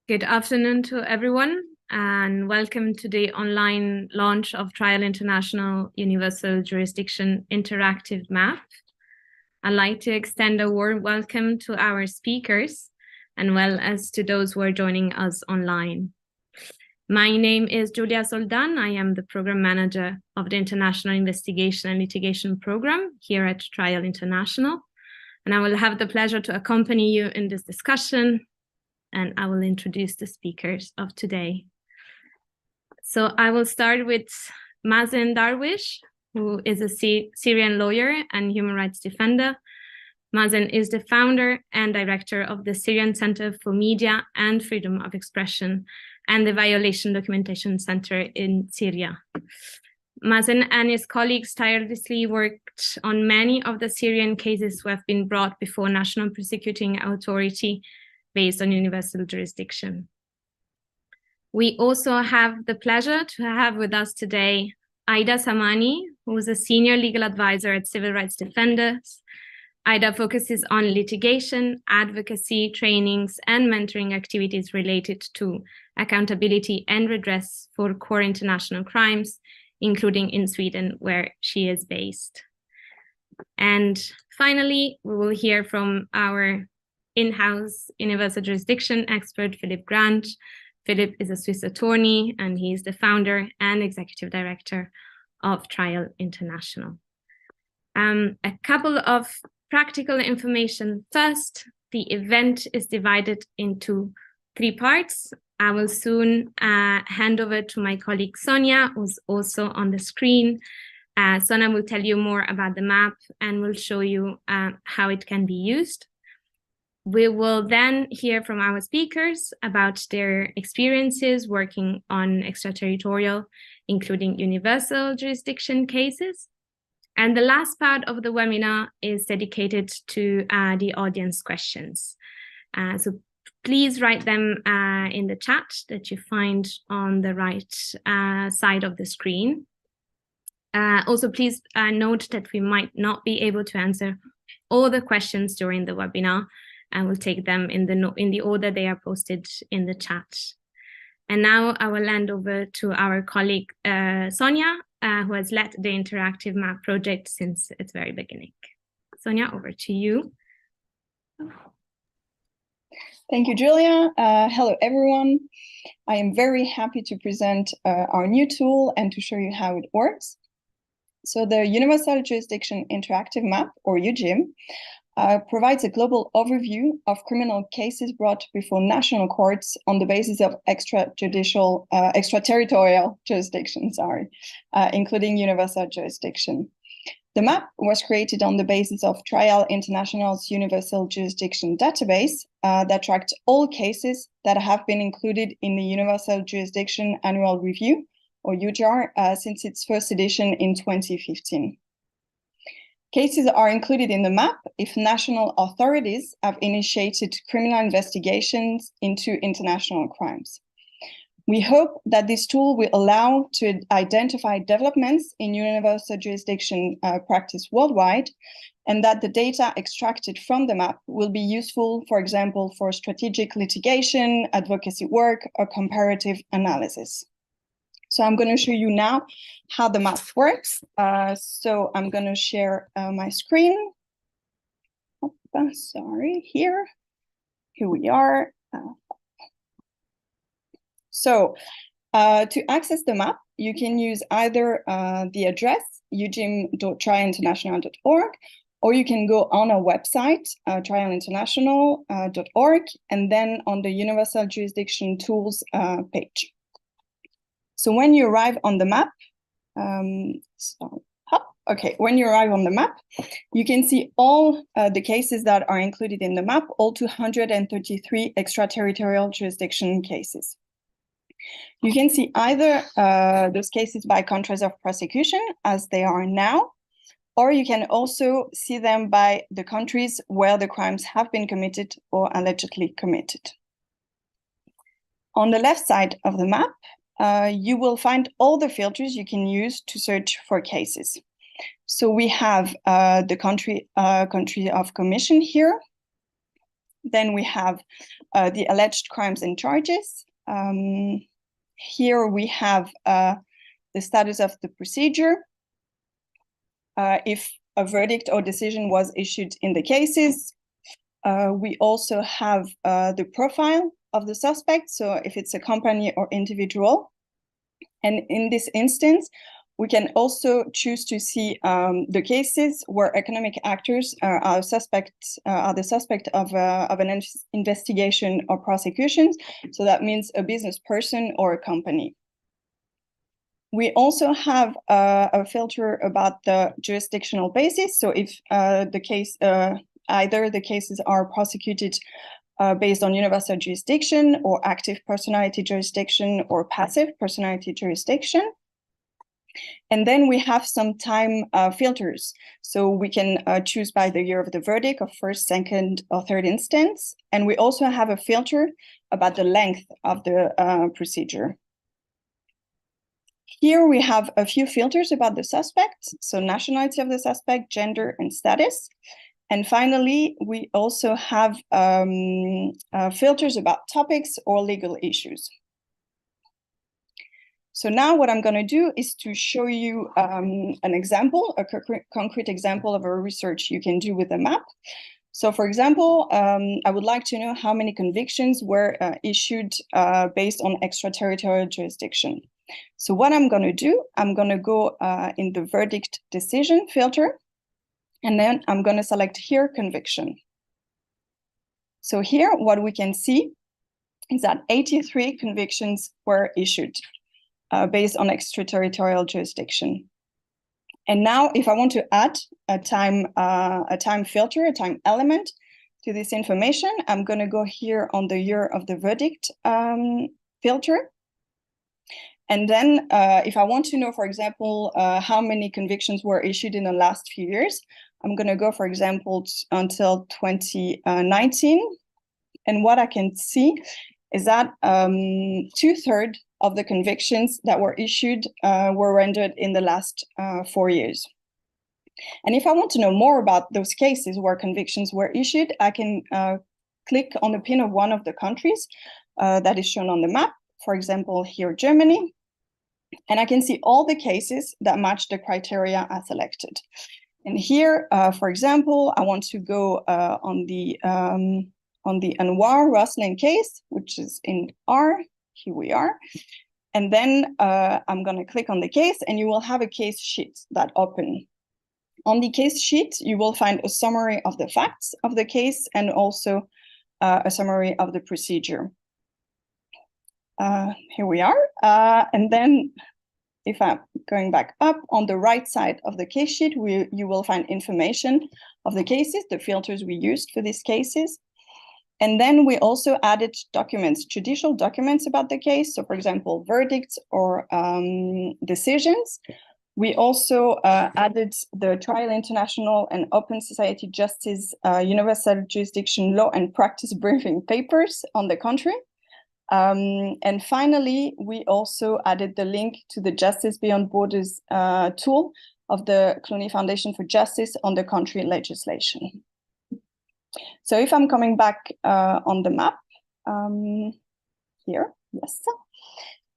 Good afternoon to everyone, and welcome to the online launch of Trial International Universal Jurisdiction Interactive Map. I'd like to extend a warm welcome to our speakers, and well as to those who are joining us online. My name is Julia Soldan. I am the Program Manager of the International Investigation and Litigation Program here at Trial International, and I will have the pleasure to accompany you in this discussion, and I will introduce the speakers of today. So I will start with Mazen Darwish, who is a Syrian lawyer and human rights defender. Mazen is the founder and director of the Syrian Center for Media and Freedom of Expression and the Violation Documentation Center in Syria. Mazen and his colleagues tirelessly worked on many of the Syrian cases who have been brought before National Prosecuting Authority based on universal jurisdiction. We also have the pleasure to have with us today Aida Samani, who is a senior legal advisor at Civil Rights Defenders. Aida focuses on litigation, advocacy, trainings, and mentoring activities related to accountability and redress for core international crimes, including in Sweden, where she is based. And finally, we will hear from our in-house universal jurisdiction expert, Philip Grant. Philip is a Swiss attorney, and he is the founder and executive director of Trial International. A couple of practical information first. The event is divided into 3 parts. I will soon hand over to my colleague Sonia, who's also on the screen. Sonia will tell you more about the map and will show you how it can be used. We will then hear from our speakers about their experiences working on extraterritorial, including universal jurisdiction cases. And the last part of the webinar is dedicated to the audience questions. So please write them in the chat that you find on the right side of the screen. Also, please note that we might not be able to answer all the questions during the webinar, and we'll take them in the order they are posted in the chat. And now I will hand over to our colleague, Sonia, who has led the Interactive Map project since its very beginning. Sonia, over to you. Thank you, Julia. Hello, everyone. I am very happy to present our new tool and to show you how it works. So the Universal Jurisdiction Interactive Map, or UJIM, provides a global overview of criminal cases brought before national courts on the basis of extraterritorial jurisdiction, including universal jurisdiction. The map was created on the basis of Trial International's Universal Jurisdiction Database that tracked all cases that have been included in the Universal Jurisdiction Annual Review, or UJAR, since its first edition in 2015. Cases are included in the map if national authorities have initiated criminal investigations into international crimes. We hope that this tool will allow to identify developments in universal jurisdiction practice worldwide, and that the data extracted from the map will be useful, for example, for strategic litigation, advocacy work, or comparative analysis. So I'm going to show you now how the map works. So I'm going to share my screen. Here we are. So to access the map, you can use either the address ujim.trialinternational.org, or you can go on our website, trialinternational.org, and then on the Universal Jurisdiction Tools page. So when you arrive on the map, when you arrive on the map, you can see all the cases that are included in the map, all 233 extraterritorial jurisdiction cases. You can see either those cases by countries of prosecution, as they are now, or you can also see them by the countries where the crimes have been committed or allegedly committed. On the left side of the map, you will find all the filters you can use to search for cases. So we have the country of commission here. Then we have the alleged crimes and charges. Here we have the status of the procedure, if a verdict or decision was issued in the cases. We also have the profile of the suspect, so if it's a company or individual. And in this instance, we can also choose to see the cases where economic actors are the suspect of an investigation or prosecution. So that means a business person or a company. We also have a filter about the jurisdictional basis. So if the case, either the cases are prosecuted based on universal jurisdiction or active personality jurisdiction or passive personality jurisdiction. And then we have some time filters. So we can choose by the year of the verdict of first, second, or third instance. And we also have a filter about the length of the procedure. Here we have a few filters about the suspect, so nationality of the suspect, gender, and status. And finally, we also have filters about topics or legal issues. So now what I'm going to do is to show you an example, a concrete example of a research you can do with a map. So for example, I would like to know how many convictions were issued based on extraterritorial jurisdiction. So what I'm going to do, I'm going to go in the verdict decision filter, and then I'm going to select here conviction. So here what we can see is that 83 convictions were issued based on extraterritorial jurisdiction. And now if I want to add a time filter, a time element to this information, I'm going to go here on the year of the verdict filter. And then if I want to know, for example, how many convictions were issued in the last few years, I'm going to go, for example, until 2019. And what I can see is that 2/3 of the convictions that were issued were rendered in the last 4 years. And if I want to know more about those cases where convictions were issued, I can click on the pin of one of the countries that is shown on the map. For example, here, Germany. And I can see all the cases that match the criteria I selected. And here, for example, I want to go on the Anwar Roslin case, which is in R. Here we are. And then I'm going to click on the case, and you will have a case sheet that open. On the case sheet, you will find a summary of the facts of the case and also a summary of the procedure. Here we are. And then if I'm going back up on the right side of the case sheet, you will find information of the cases, the filters we used for these cases. And then we also added documents, judicial documents about the case. So for example, verdicts or decisions. We also added the Trial International and Open Society Justice Universal Jurisdiction Law and Practice briefing papers on the country. And finally, we also added the link to the Justice Beyond Borders tool of the Clooney Foundation for Justice on the country legislation. So if I'm coming back on the map here, yes,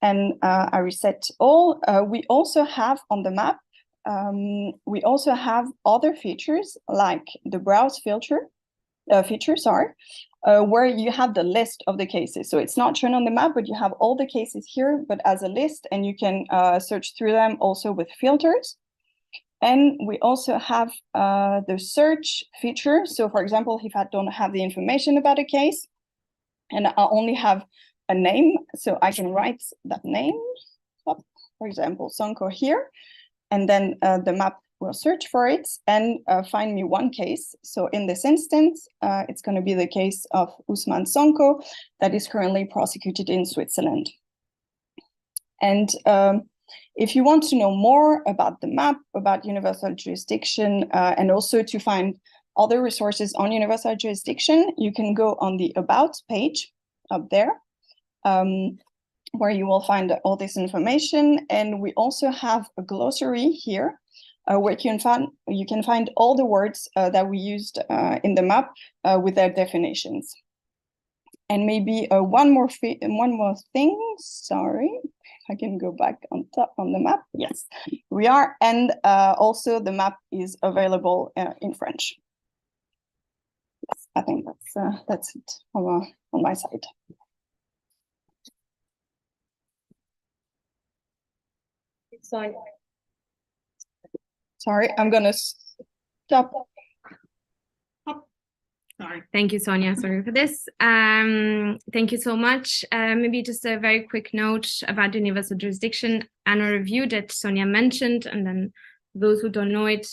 and I reset all, we also have on the map, we also have other features like the browse filter, where you have the list of the cases. So it's not shown on the map, but you have all the cases here, but as a list, and you can search through them also with filters. And we also have the search feature. So for example, if I don't have the information about a case and I only have a name, so I can write that name, for example, Sonko here, and then the map will search for it and find me one case. So in this instance, it's going to be the case of Ousmane Sonko that is currently prosecuted in Switzerland. And if you want to know more about the map, about universal jurisdiction, and also to find other resources on universal jurisdiction, you can go on the About page up there, where you will find all this information. And we also have a glossary here where you can find all the words that we used in the map with their definitions. And maybe one more thing. Sorry, I can go back on top on the map. Yes, we are. And also the map is available in French. Yes, I think that's it on my side. Sorry, I'm gonna stop. Sorry. Thank you, Sonia. Sorry for this. Thank you so much. Maybe just a very quick note about the universal jurisdiction annual review that Sonia mentioned, and then those who don't know it,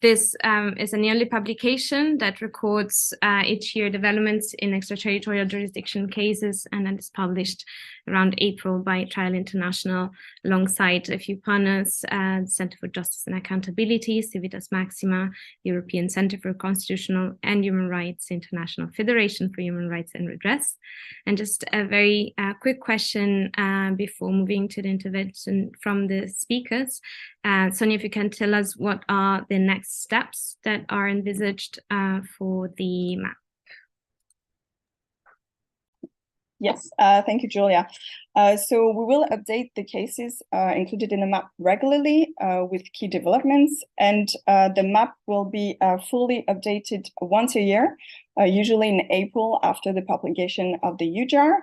this is an yearly publication that records each year developments in extraterritorial jurisdiction cases, and then is published around April by Trial International alongside a few partners, Center for Justice and Accountability, Civitas Maxima, European Center for Constitutional and Human Rights, International Federation for Human Rights and Redress. And just a very quick question before moving to the intervention from the speakers. Sonia, if you can tell us what are the next steps that are envisaged for the map. Yes, thank you, Julia. So we will update the cases included in the map regularly with key developments, and the map will be fully updated once a year, usually in April after the publication of the UJIM.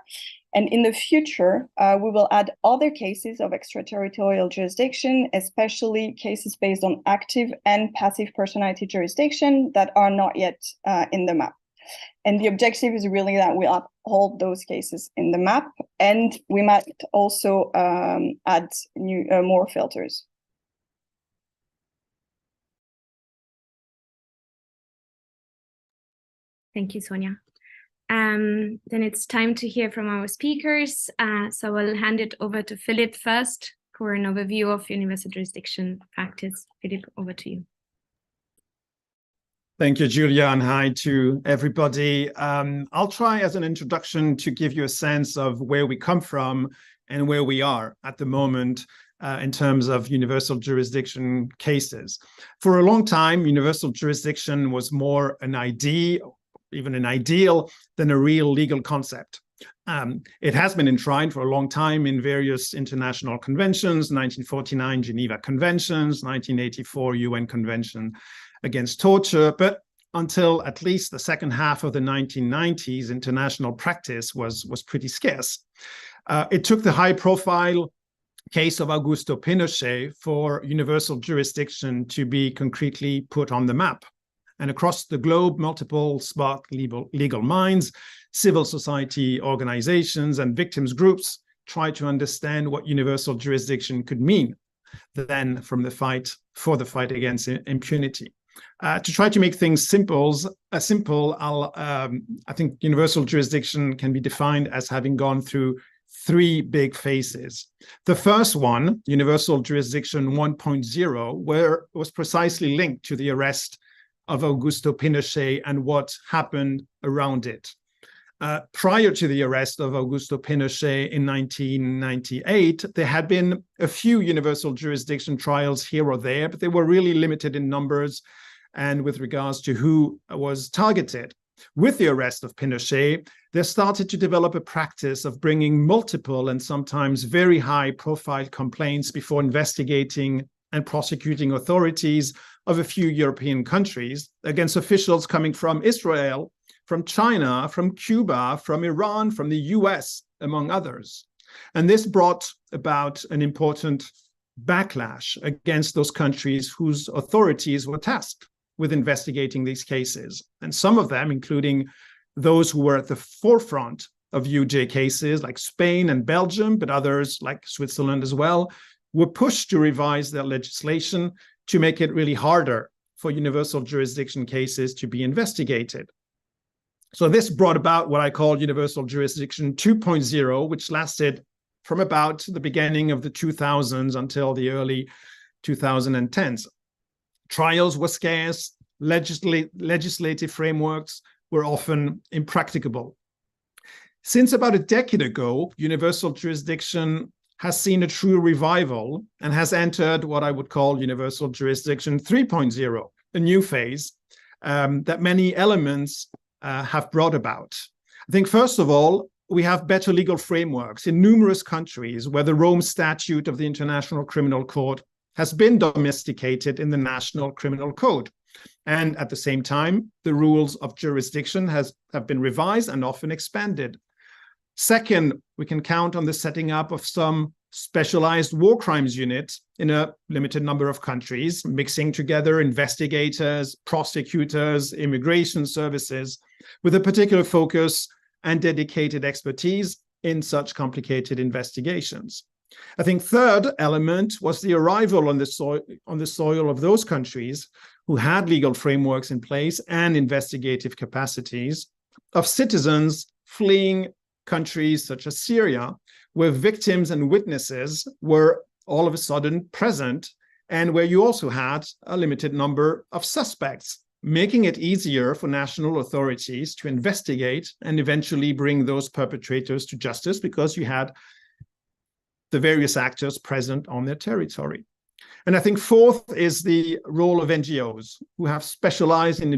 And in the future, we will add other cases of extraterritorial jurisdiction, especially cases based on active and passive personality jurisdiction that are not yet in the map. And the objective is really that we uphold those cases in the map, and we might also add more filters. Thank you, Sonia. Then it's time to hear from our speakers. So I'll hand it over to Philip first for an overview of universal jurisdiction practice. Philip, over to you. Thank you, Julia, and hi to everybody. I'll try as an introduction to give you a sense of where we come from and where we are at the moment in terms of universal jurisdiction cases. For a long time, universal jurisdiction was more an idea, even an ideal, than a real legal concept. It has been enshrined for a long time in various international conventions, 1949 Geneva Conventions, 1984 UN Convention Against Torture, but until at least the second half of the 1990s, international practice was pretty scarce. It took the high-profile case of Augusto Pinochet for universal jurisdiction to be concretely put on the map. And across the globe, multiple smart legal minds, civil society organizations, and victims groups tried to understand what universal jurisdiction could mean then from the fight against impunity. To try to make things simple, I think universal jurisdiction can be defined as having gone through three big phases. The first one, universal jurisdiction 1.0, was precisely linked to the arrest of Augusto Pinochet and what happened around it. Prior to the arrest of Augusto Pinochet in 1998, there had been a few universal jurisdiction trials here or there, but they were really limited in numbers and with regards to who was targeted. With the arrest of Pinochet, there started to develop a practice of bringing multiple and sometimes very high-profile complaints before investigating and prosecuting authorities of a few European countries against officials coming from Israel, from China, from Cuba, from Iran, from the US, among others. And this brought about an important backlash against those countries whose authorities were tasked with investigating these cases. And some of them, including those who were at the forefront of UJ cases like Spain and Belgium, but others like Switzerland as well, were pushed to revise their legislation to make it really harder for universal jurisdiction cases to be investigated. So this brought about what I call universal jurisdiction 2.0, which lasted from about the beginning of the 2000s until the early 2010s. Trials were scarce, legislative frameworks were often impracticable. Since about a decade ago, universal jurisdiction has seen a true revival and has entered what I would call universal jurisdiction 3.0, a new phase that many elements have brought about. I think, first of all, we have better legal frameworks in numerous countries where the Rome Statute of the International Criminal Court has been domesticated in the National Criminal Code. And at the same time, the rules of jurisdiction have been revised and often expanded. Second, we can count on the setting up of some specialized war crimes units in a limited number of countries, mixing together investigators, prosecutors, immigration services, with a particular focus and dedicated expertise in such complicated investigations. I think third element was the arrival on the soil of those countries who had legal frameworks in place and investigative capacities of citizens fleeing countries such as Syria, where victims and witnesses were all of a sudden present, and where you also had a limited number of suspects, making it easier for national authorities to investigate and eventually bring those perpetrators to justice because you had the various actors present on their territory. And I think fourth is the role of NGOs, who have specialized in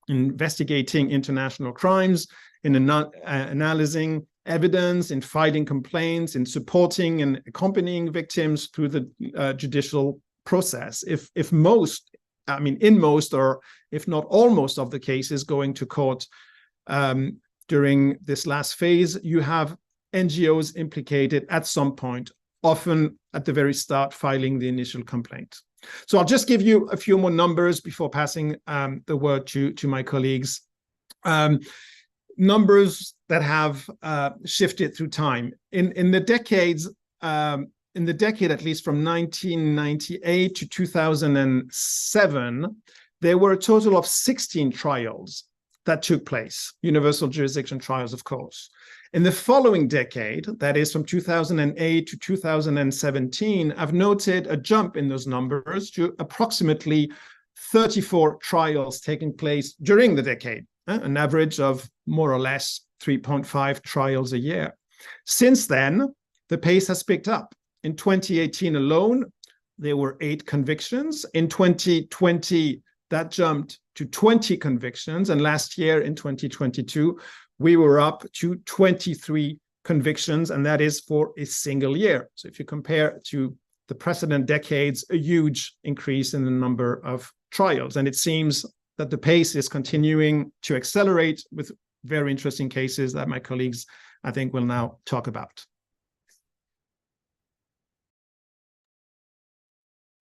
investigating international crimes, in analyzing evidence, in filing complaints, in supporting and accompanying victims through the judicial process. In most, or if not almost of the cases going to court during this last phase, you have NGOs implicated at some point, often at the very start, filing the initial complaint. So I'll just give you a few more numbers before passing the word to my colleagues. Numbers that have shifted through time. In the decade at least from 1998 to 2007, there were a total of 16 trials that took place, universal jurisdiction trials, of course. In the following decade, that is from 2008 to 2017, I've noted a jump in those numbers to approximately 34 trials taking place during the decade, an average of more or less 3.5 trials a year. Since then, the pace has picked up. In 2018 alone, there were 8 convictions. In 2020, that jumped to 20 convictions. And last year, in 2022, we were up to 23 convictions, and that is for a single year. So if you compare to the precedent decades, a huge increase in the number of trials. And it seems that the pace is continuing to accelerate with very interesting cases that my colleagues, I think, will now talk about.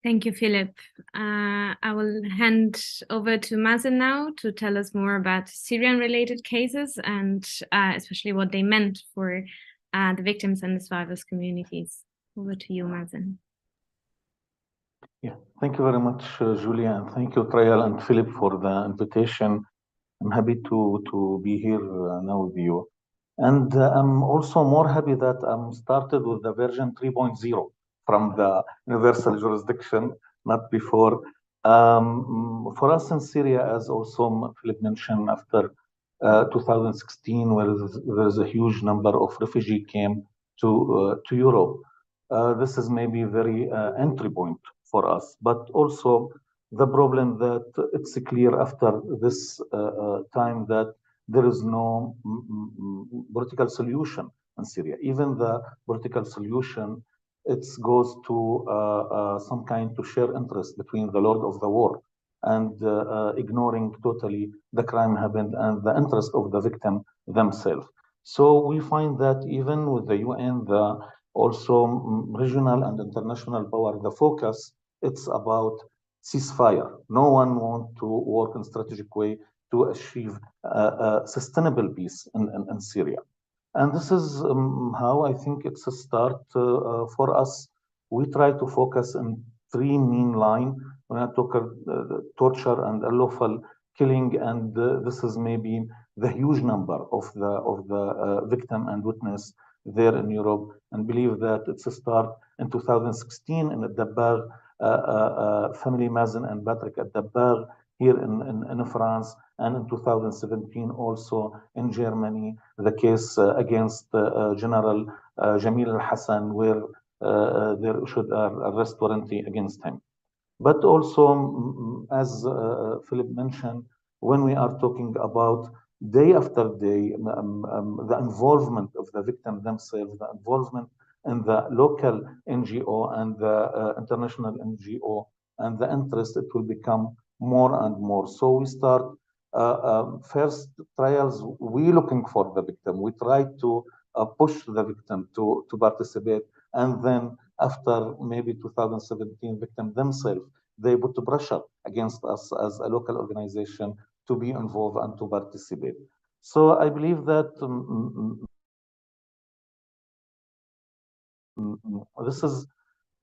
Thank you, Philip. I will hand over to Mazen now to tell us more about Syrian-related cases and especially what they meant for the victims and the survivors' communities. Over to you, Mazen. Yeah, thank you very much, Julia, and thank you, Trial and Philip, for the invitation. I'm happy to be here now with you. And I'm also more happy that I'm started with the version 3.0 from the universal jurisdiction, not before. For us in Syria, as also Philip mentioned, after 2016, where there's a huge number of refugees came to Europe. This is maybe very entry point for us, but also the problem that it's clear after this time that there is no political solution in Syria. Even the political solution, it goes to some kind to share interest between the Lord of the War and ignoring totally the crime happened and the interest of the victim themselves. So we find that even with the UN, the also regional and international power, the focus, it's about ceasefire. No one wants to work in strategic way to achieve sustainable peace in Syria. And this is how I think it's a start for us. We try to focus on 3 main lines when I talk torture and unlawful killing, and this is maybe the huge number of the victim and witness there in Europe, and believe that it's a start in 2016 in Dabbagh family, Mazen and Patrick at Dabbagh here in France, And in 2017, also in Germany, the case against General Jamil al-Hassan, where there issued an arrest warrant against him. But also, as Philip mentioned, when we are talking about day after day, the involvement of the victim themselves, the involvement in the local NGO and the international NGO, and the interest, it will become more and more. So we start first trials, we looking for the victim. We try to push the victim to participate. And then after maybe 2017, victim themselves, they put pressure against us as a local organization to be involved and to participate. So I believe that this is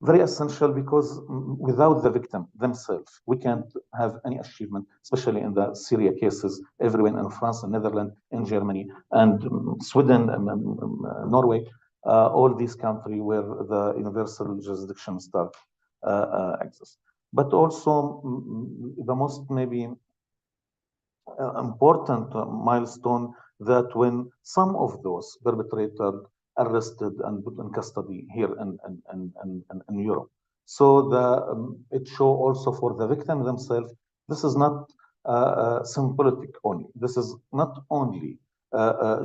very essential, because without the victim themselves, we can't have any achievement, especially in the Syria cases, everywhere in France and Netherlands, in Germany, and Sweden, Norway, all these countries where the universal jurisdiction start exists. But also the most maybe important milestone, that when some of those perpetrators arrested and put in custody here in Europe. So it show also for the victim themselves, this is not symbolic only. This is not only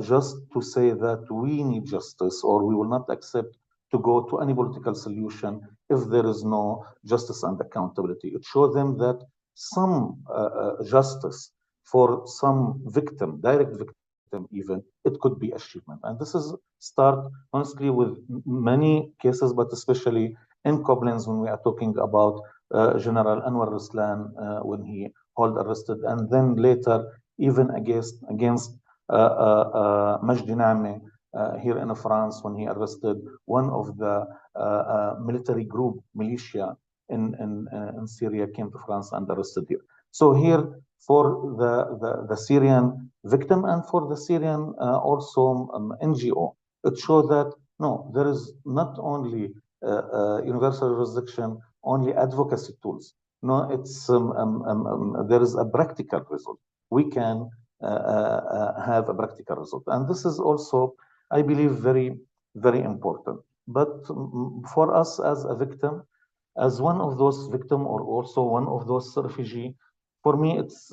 just to say that we need justice, or we will not accept to go to any political solution if there is no justice and accountability. It shows them that some justice for some victim, direct victim even, it could be achievement. And this is start honestly with many cases, but especially in Koblenz, when we are talking about General Anwar Ruslan, when he hold arrested, and then later even against Majdi Name here in France, when he arrested one of the military group, militia in Syria, came to France and arrested here. So here, for the Syrian victim and for the Syrian also NGO, it shows that no, there is not only universal jurisdiction, only advocacy tools. No, it's there is a practical result. We can have a practical result, and this is also, I believe, very, very important. But for us as a victim, as one of those victims, or also one of those refugees, for me, it's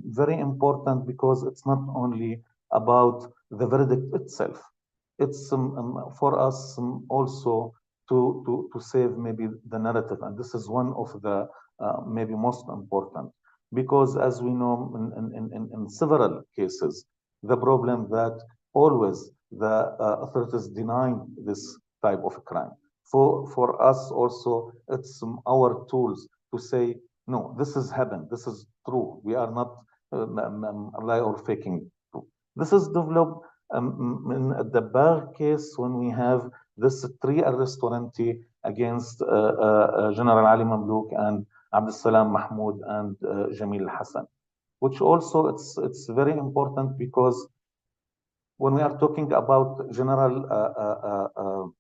very important, because it's not only about the verdict itself. It's for us also to save maybe the narrative, and this is one of the maybe most important, because as we know in several cases, the problem that always the authorities deny this type of crime. For us also, it's our tools to say, no, this has happened. This is true. We are not lie or faking. This is developed in the Bar case, when we have this 3 arrest warrant against General Ali Mamlouk and Abdussalam Mahmoud and Jamil Hassan, which also it's very important, because when we are talking about General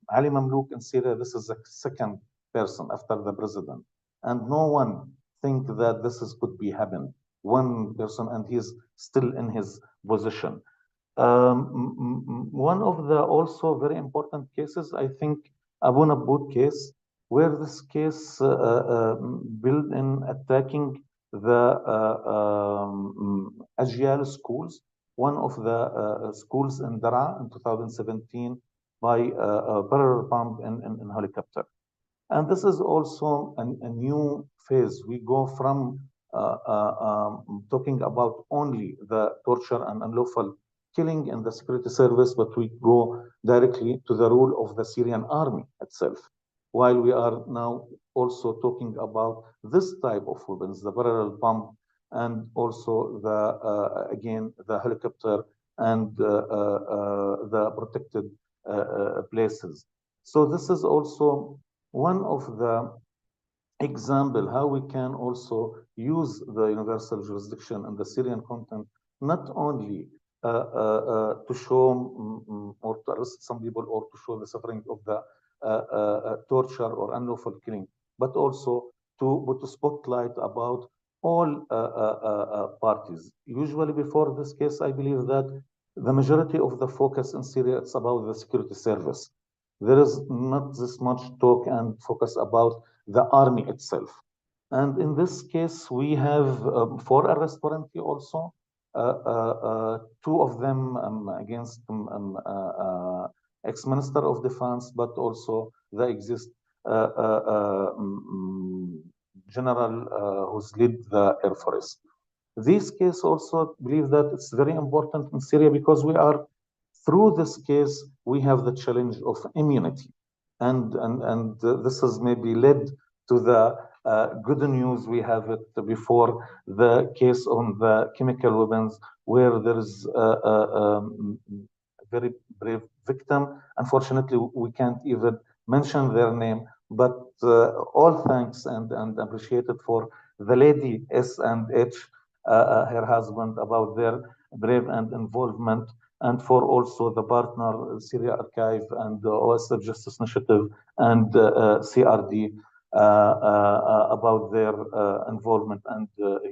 Ali Mamlouk in Syria, this is the second person after the president, and no one think that this could be happen. One person, and he's still in his position. One of the also very important cases, I think, Abu Naboud case, where this case built in attacking the Ajyal schools, one of the schools in Daraa in 2017, by a barrel bomb in helicopter. And this is also a new phase. We go from talking about only the torture and unlawful killing in the security service, but we go directly to the role of the Syrian army itself. While we are now also talking about this type of weapons, the barrel bomb, and also the again the helicopter and the protected places. So this is also one of the example how we can also use the universal jurisdiction in the Syrian context, not only to show or to arrest some people, or to show the suffering of the torture or unlawful killing, but also to put a spotlight about all parties. Usually before this case, I believe that the majority of the focus in Syria is about the security service. There is not this much talk and focus about the army itself. And in this case, we have 4 arrest warrants also, 2 of them against ex-minister of defense, but also the general who's lead the Air Force. This case also believe that it's very important in Syria because we are, through this case, we have the challenge of immunity. And this has maybe led to the good news we have it before the case on the chemical weapons, where there is a very brave victim. Unfortunately, we can't even mention their name, but all thanks and appreciated for the lady S&H, her husband, about their brave and involvement, and for also the partner Syria Archive and the OSF Justice Initiative and CRD about their involvement and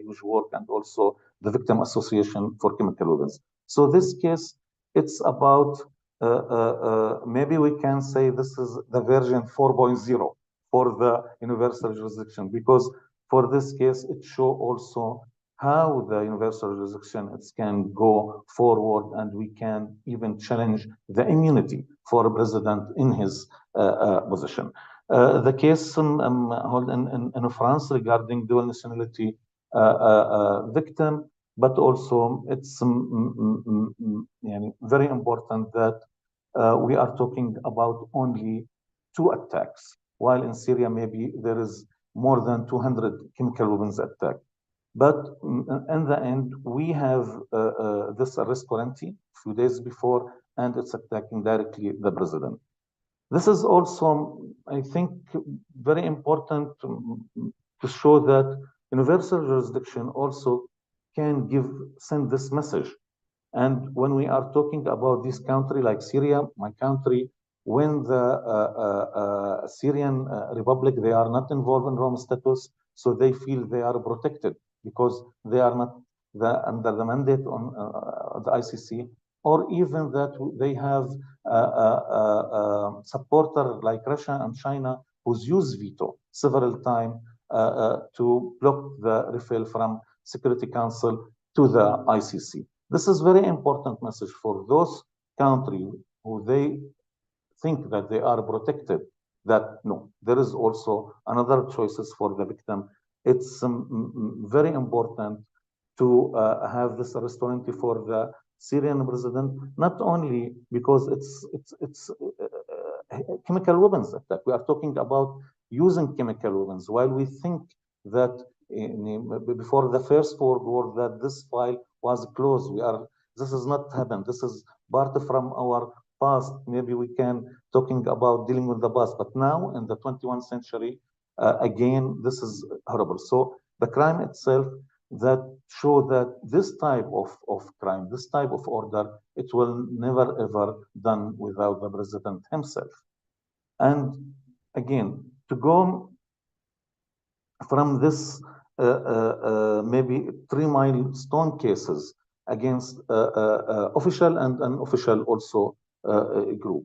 huge work, and also the Victim Association for Chemical Weapons. So this case, it's about, maybe we can say this is the version 4.0 for the universal jurisdiction, because for this case, it shows also how the universal jurisdiction can go forward, and we can even challenge the immunity for a president in his position. The case held in France regarding dual nationality victim, but also it's very important that we are talking about only 2 attacks, while in Syria maybe there is more than 200 chemical weapons attack. But in the end, we have this arrest warrant a few days before, and it's attacking directly the president. This is also, I think, very important to show that universal jurisdiction also can send this message. And when we are talking about this country like Syria, my country, when the Syrian Republic, they are not involved in Rome status, so they feel they are protected because they are not under the mandate on the ICC, or even that they have a supporter like Russia and China who's used veto several times to block the referral from Security Council to the ICC. This is very important message for those countries who they think that they are protected, that no, there is also another choices for the victim. It's very important to have this arrest warrant for the Syrian president, not only because it's chemical weapons attack. We are talking about using chemical weapons, while we think that before the First World War that this file was closed. This has not happened. This is part from our past. Maybe we can talking about dealing with the past, but now in the 21st century, again, this is horrible. So the crime itself that show that this type of crime, this type of order, it will never ever done without the president himself. And again, to go from this maybe 3 milestone cases against official and unofficial also group.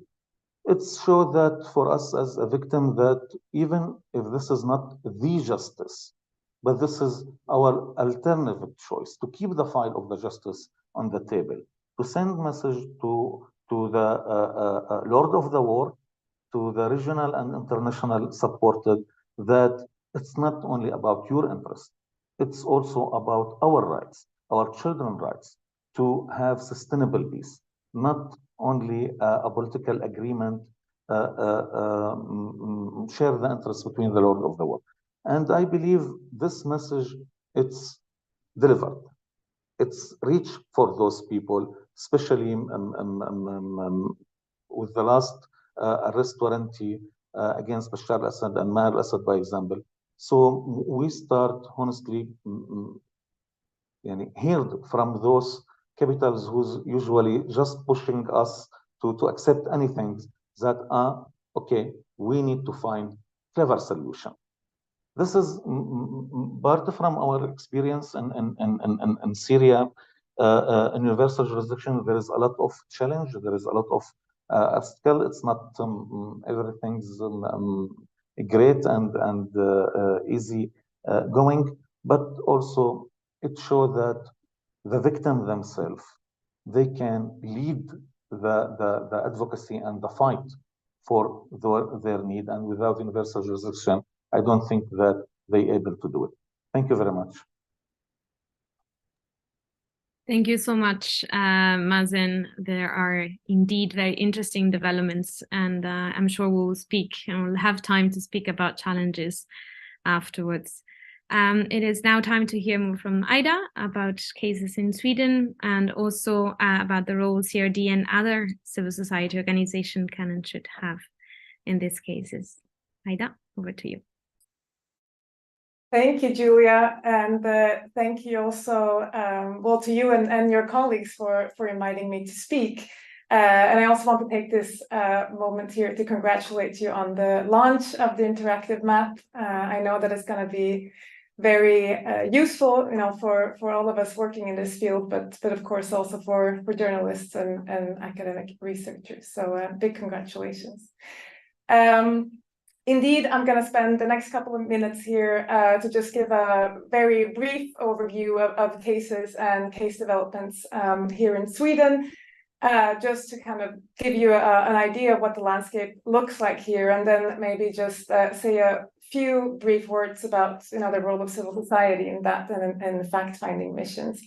It shows that for us as a victim that even if this is not the justice, but this is our alternative choice to keep the file of the justice on the table, to send message to the Lord of the War, to the regional and international supported, that it's not only about your interest, it's also about our rights, our children's rights to have sustainable peace, not only a political agreement, share the interest between the Lord of the World. And I believe this message, it's delivered. It's reached for those people, especially with the last arrest warrant against Bashar al-Assad and Maher al-Assad, by example. So we start honestly heard from those capitals who's usually just pushing us to accept anything that okay, we need to find clever solution. This is part from our experience in Syria. In universal jurisdiction, there is a lot of challenge. There is a lot of obstacle. It's not everything's great and easy going, but also it shows that the victim themselves, they can lead the advocacy and the fight for their need, and without universal jurisdiction, I don't think that they're able to do it. Thank you very much. Thank you so much, Mazen. There are indeed very interesting developments, and I'm sure we'll speak and we'll have time to speak about challenges afterwards. It is now time to hear more from Aida about cases in Sweden and also about the role CRD and other civil society organizations can and should have in these cases. Aida, over to you. Thank you, Julia, and thank you also, well, to you and your colleagues for inviting me to speak. And I also want to take this moment here to congratulate you on the launch of the interactive map. I know that it's going to be very useful, for all of us working in this field, but of course also for journalists and academic researchers. So big congratulations. Indeed, I'm going to spend the next couple of minutes here to just give a very brief overview of cases and case developments here in Sweden, just to kind of give you an idea of what the landscape looks like here, and then maybe just say a few brief words about the role of civil society in that and fact-finding missions.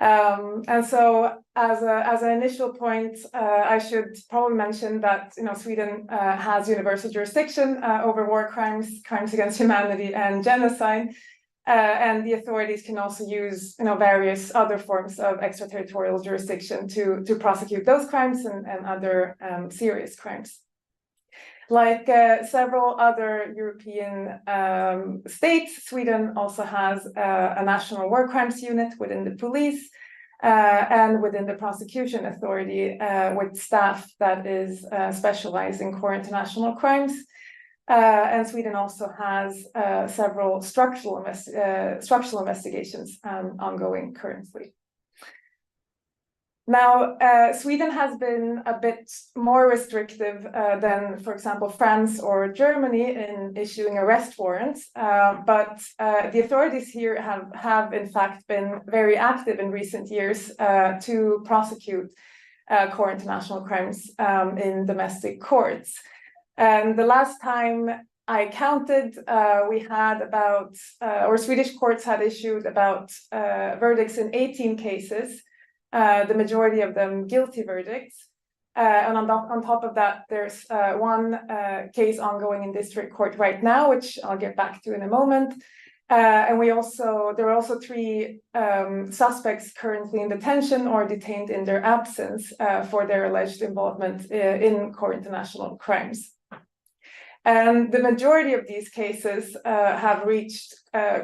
And so as an initial point, I should probably mention that Sweden has universal jurisdiction over war crimes, crimes against humanity, and genocide, and the authorities can also use various other forms of extraterritorial jurisdiction to prosecute those crimes and other serious crimes. Like several other European states, Sweden also has a national war crimes unit within the police and within the prosecution authority with staff that is specialized in core international crimes. And Sweden also has several structural investigations ongoing currently. Now, Sweden has been a bit more restrictive than, for example, France or Germany in issuing arrest warrants, but the authorities here have in fact been very active in recent years to prosecute core international crimes in domestic courts. And the last time I counted, we had about, or Swedish courts had issued about verdicts in 18 cases. The majority of them guilty verdicts. And on top of that, there's one case ongoing in district court right now, which I'll get back to in a moment. And there are also 3 suspects currently in detention or detained in their absence for their alleged involvement in core international crimes. And the majority of these cases have reached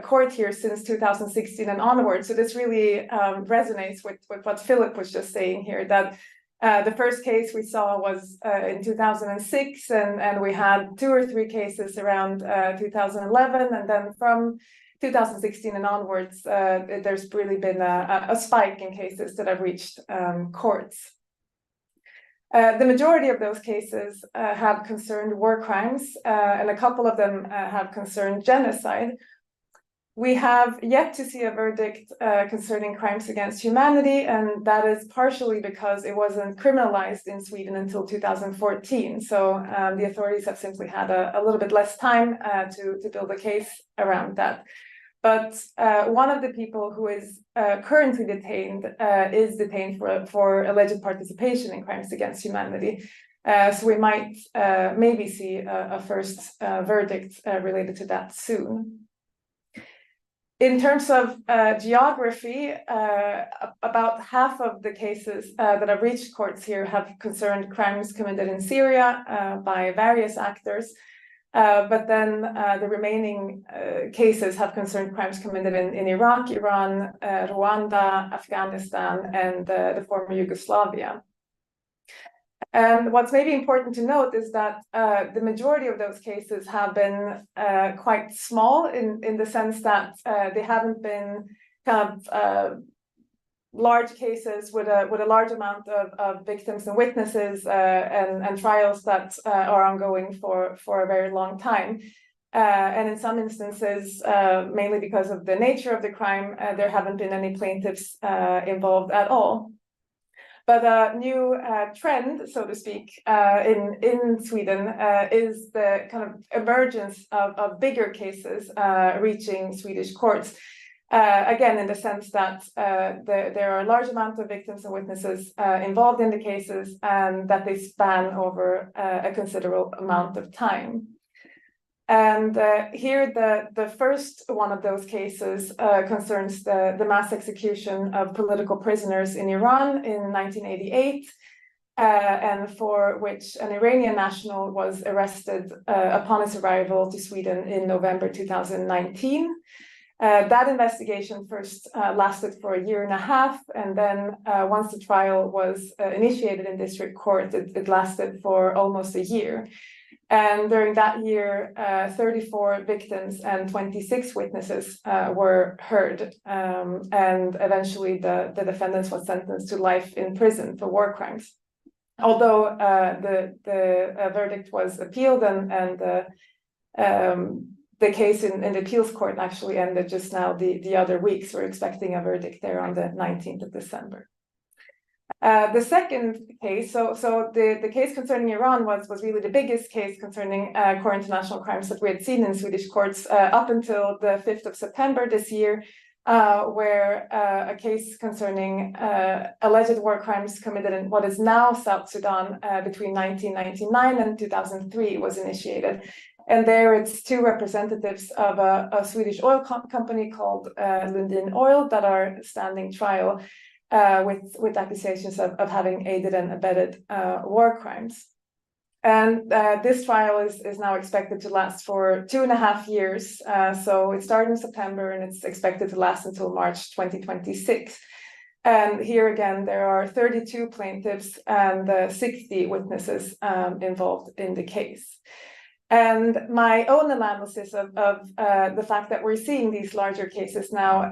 court here since 2016 and onwards. So this really resonates with what Philip was just saying here, that the first case we saw was in 2006, and we had 2 or 3 cases around 2011. And then from 2016 and onwards, there's really been a spike in cases that have reached courts. The majority of those cases have concerned war crimes, and a couple of them have concerned genocide. We have yet to see a verdict concerning crimes against humanity, and that is partially because it wasn't criminalized in Sweden until 2014. So the authorities have simply had a little bit less time to build a case around that. But one of the people who is currently detained is detained for alleged participation in crimes against humanity. So we might maybe see a first verdict related to that soon. In terms of geography, about half of the cases that have reached courts here have concerned crimes committed in Syria by various actors. But then the remaining cases have concerned crimes committed in Iraq, Iran, Rwanda, Afghanistan, and the former Yugoslavia. And what's maybe important to note is that the majority of those cases have been quite small in the sense that they haven't been kind of large cases with a large amount of victims and witnesses and trials that are ongoing for a very long time. And in some instances, mainly because of the nature of the crime, there haven't been any plaintiffs involved at all. But a new trend, so to speak, in Sweden is the kind of emergence of bigger cases reaching Swedish courts. Again, in the sense that there are a large amount of victims and witnesses involved in the cases, and that they span over a considerable amount of time. And here, the first one of those cases concerns the mass execution of political prisoners in Iran in 1988, and for which an Iranian national was arrested upon his arrival to Sweden in November 2019. That investigation first lasted for 1.5 years, and then once the trial was initiated in district court, it lasted for almost a year. And during that year, 34 victims and 26 witnesses were heard, and eventually the defendants was sentenced to life in prison for war crimes. Although the verdict was appealed, and the case in the appeals court actually ended just now the other week, so we're expecting a verdict there on the 19th of December. The second case, so the case concerning Iran was really the biggest case concerning core international crimes that we had seen in Swedish courts up until the 5th of September this year, where a case concerning alleged war crimes committed in what is now South Sudan between 1999 and 2003 was initiated. And there it's two representatives of a Swedish oil company called Lundin Oil that are standing trial with accusations of having aided and abetted war crimes. And this trial is now expected to last for 2.5 years. So it started in September and it's expected to last until March 2026. And here again, there are 32 plaintiffs and 60 witnesses involved in the case. And my own analysis of the fact that we're seeing these larger cases now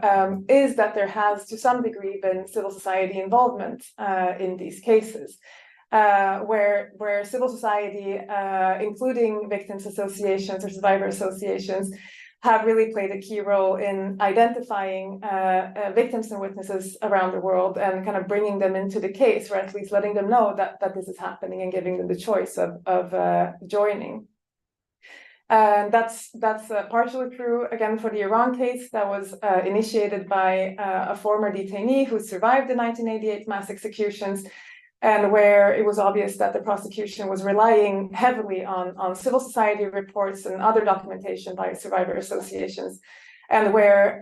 is that there has, to some degree, been civil society involvement in these cases, where civil society, including victims associations or survivor associations, have really played a key role in identifying victims and witnesses around the world and kind of bringing them into the case, or at least letting them know that this is happening and giving them the choice of joining. And that's partially true, again, for the Iran case that was initiated by a former detainee who survived the 1988 mass executions, and where it was obvious that the prosecution was relying heavily on civil society reports and other documentation by survivor associations, and where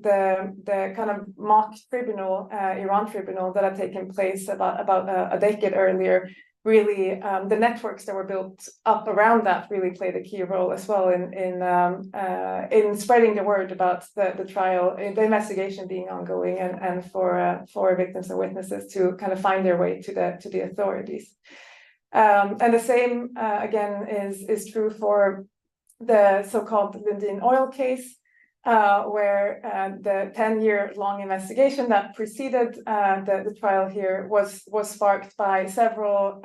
the kind of mock tribunal, Iran tribunal that had taken place about a decade earlier, really the networks that were built up around that really played a key role as well in spreading the word about the trial, the investigation being ongoing, and for victims and witnesses to kind of find their way to the authorities. And the same again is true for the so-called Lundin Oil case, where the 10-year-long investigation that preceded the trial here was sparked by several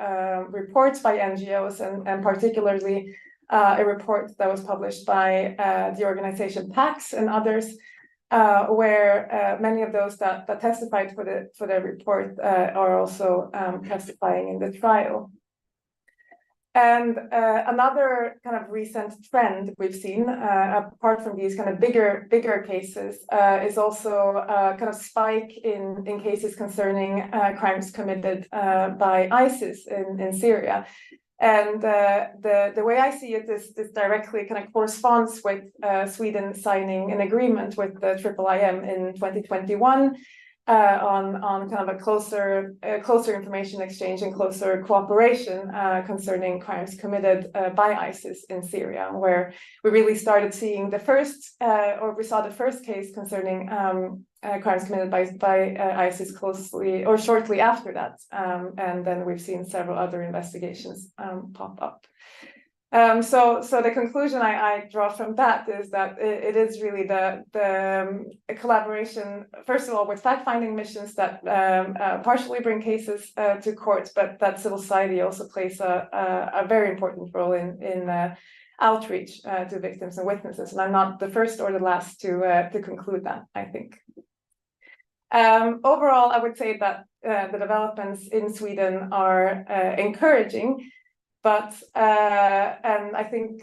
reports by NGOs, and particularly a report that was published by the organization PAX and others, where many of those that testified for the report are also testifying in the trial. And another kind of recent trend we've seen, apart from these kind of bigger cases, is also a kind of spike in cases concerning crimes committed by ISIS in Syria. And the way I see it is this directly kind of corresponds with Sweden signing an agreement with the IIIM in 2021, on kind of a closer information exchange and closer cooperation concerning crimes committed by ISIS in Syria, where we really started seeing the first, or we saw the first case concerning crimes committed by ISIS closely or shortly after that, and then we've seen several other investigations pop up. So the conclusion I draw from that is that it is really the collaboration, first of all, with fact-finding missions that partially bring cases to court, but that civil society also plays a very important role in outreach to victims and witnesses. And I'm not the first or the last to conclude that, I think. Overall, I would say that the developments in Sweden are encouraging. But and I think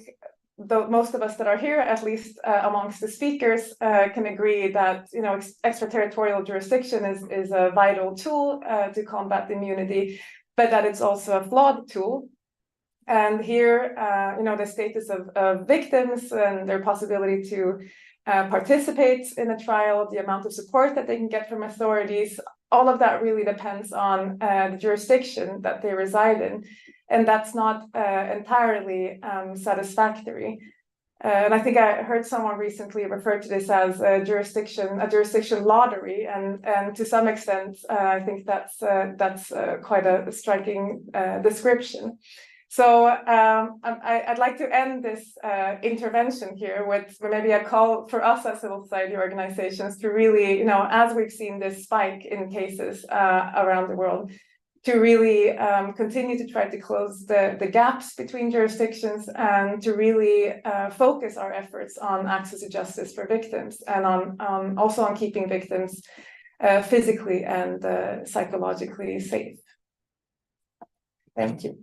most of us that are here, at least amongst the speakers, can agree that extraterritorial jurisdiction is a vital tool to combat immunity, but that it's also a flawed tool. And here, the status of victims and their possibility to participate in a trial, the amount of support that they can get from authorities, all of that really depends on the jurisdiction that they reside in. And that's not entirely satisfactory. And I think I heard someone recently refer to this as a jurisdiction lottery, and to some extent, I think that's quite a striking description. So I'd like to end this intervention here with maybe a call for us as civil society organizations to really, as we've seen this spike in cases around the world, to really continue to try to close the gaps between jurisdictions and to really focus our efforts on access to justice for victims and on also on keeping victims physically and psychologically safe. Thank you.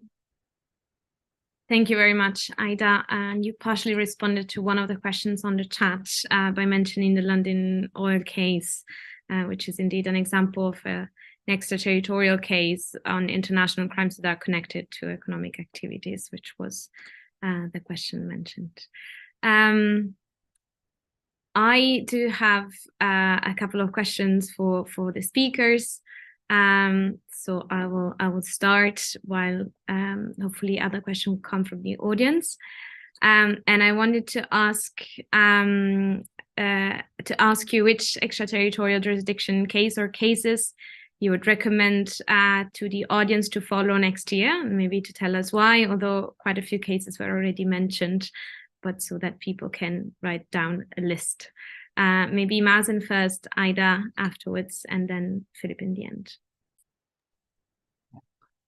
Thank you very much, Aida. And you partially responded to one of the questions on the chat by mentioning the London oil case, which is indeed an example of an extraterritorial case on international crimes that are connected to economic activities, which was the question mentioned. I do have a couple of questions for the speakers. So I will start while hopefully other questions will come from the audience. And I wanted to ask you which extraterritorial jurisdiction case or cases you would recommend to the audience to follow next year, maybe to tell us why, although quite a few cases were already mentioned, but so that people can write down a list. Maybe Mazen first, Aida afterwards, and then Philip in the end.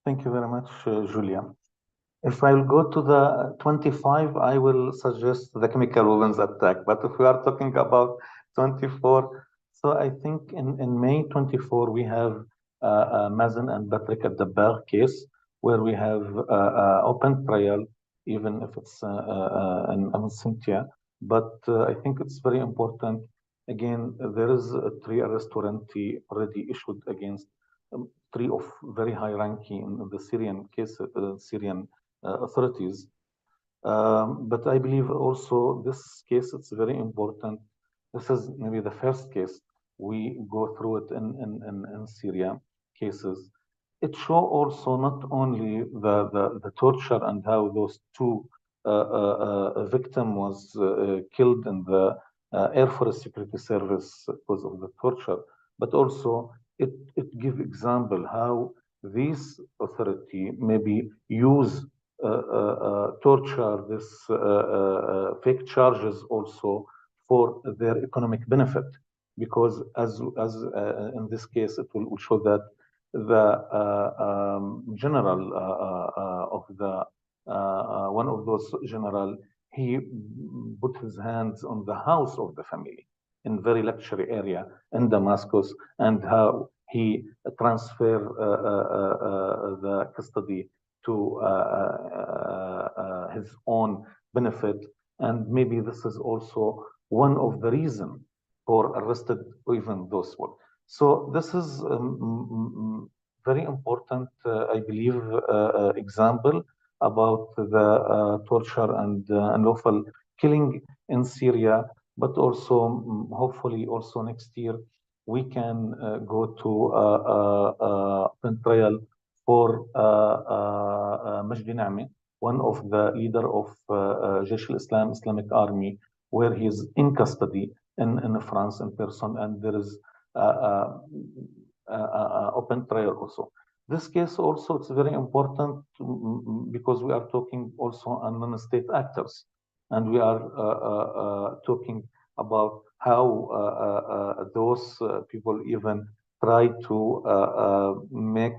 Thank you very much, Julia. If I will go to the 25, I will suggest the chemical weapons attack. But if we are talking about 24, so I think in May 24, we have Mazen and Patrick at the Berg case, where we have open trial, even if it's an absentia. But I think it's very important. Again, there is a 3 arrest warrant already issued against 3 of very high ranking in the Syrian case, Syrian authorities. But I believe also this case, it's very important. This is maybe the first case we go through it in Syria cases. It shows also not only the torture and how those 2 victim was killed in the Air Force Security Service because of the torture, but also it gives example how these authority maybe use torture, this fake charges also for their economic benefit, because as in this case it will show that the general of the one of those general, he put his hands on the house of the family in very luxury area in Damascus, and how he transfer the custody to his own benefit. And maybe this is also one of the reasons for arrested even those ones. So this is very important, I believe, example about the torture and unlawful killing in Syria, but also hopefully also next year we can go to open trial for Majdi Na'mi, one of the leader of Jaish al-Islam, Islamic Army, where he's in custody in France in person, and there is open trial also. This case also, it's very important because we are talking also on non-state actors, and we are talking about how those people even try to make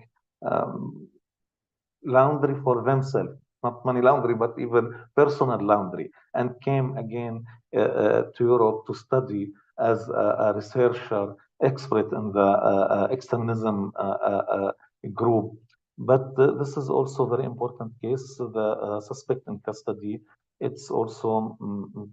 laundry for themselves, not money laundry, but even personal laundry, and came again to Europe to study as a researcher, expert in the extremism group. But this is also a very important case. The suspect in custody, it's also